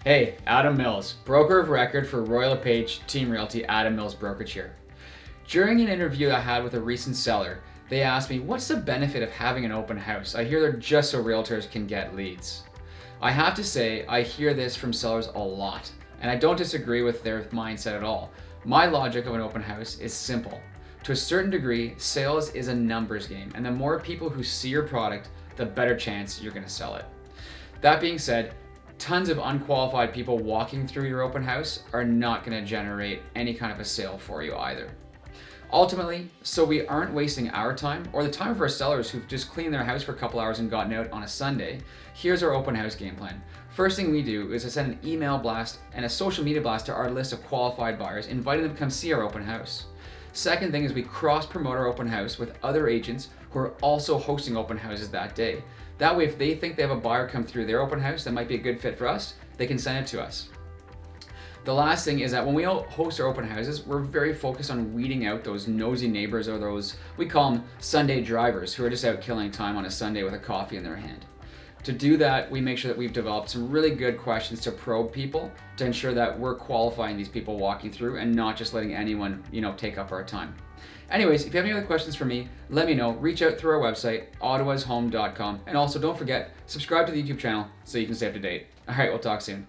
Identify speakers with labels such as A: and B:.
A: Hey, Adam Mills, broker of record for Royal LePage Team Realty, Adam Mills Brokerage here. During an interview I had with a recent seller, they asked me, what's the benefit of having an open house? I hear they're just so realtors can get leads. I have to say, I hear this from sellers a lot, and I don't disagree with their mindset at all. My logic of an open house is simple. To a certain degree, sales is a numbers game, and the more people who see your product, the better chance you're gonna sell it. That being said, tons of unqualified people walking through your open house are not going to generate any kind of a sale for you either. Ultimately, so we aren't wasting our time or the time of our sellers who've just cleaned their house for a couple hours and gotten out on a Sunday, here's our open house game plan. First thing we do is to send an email blast and a social media blast to our list of qualified buyers, inviting them to come see our open house. Second thing is we cross-promote our open house with other agents who are also hosting open houses that day. That way, if they think they have a buyer come through their open house that might be a good fit for us, they can send it to us. The last thing is that when we host our open houses, we're very focused on weeding out those nosy neighbors or those, we call them Sunday drivers, who are just out killing time on a Sunday with a coffee in their hand. To do that, we make sure that we've developed some really good questions to probe people to ensure that we're qualifying these people walking through and not just letting anyone, take up our time. Anyways, if you have any other questions for me, let me know. Reach out through our website, ottawashome.com. And also don't forget, subscribe to the YouTube channel so you can stay up to date. All right, we'll talk soon.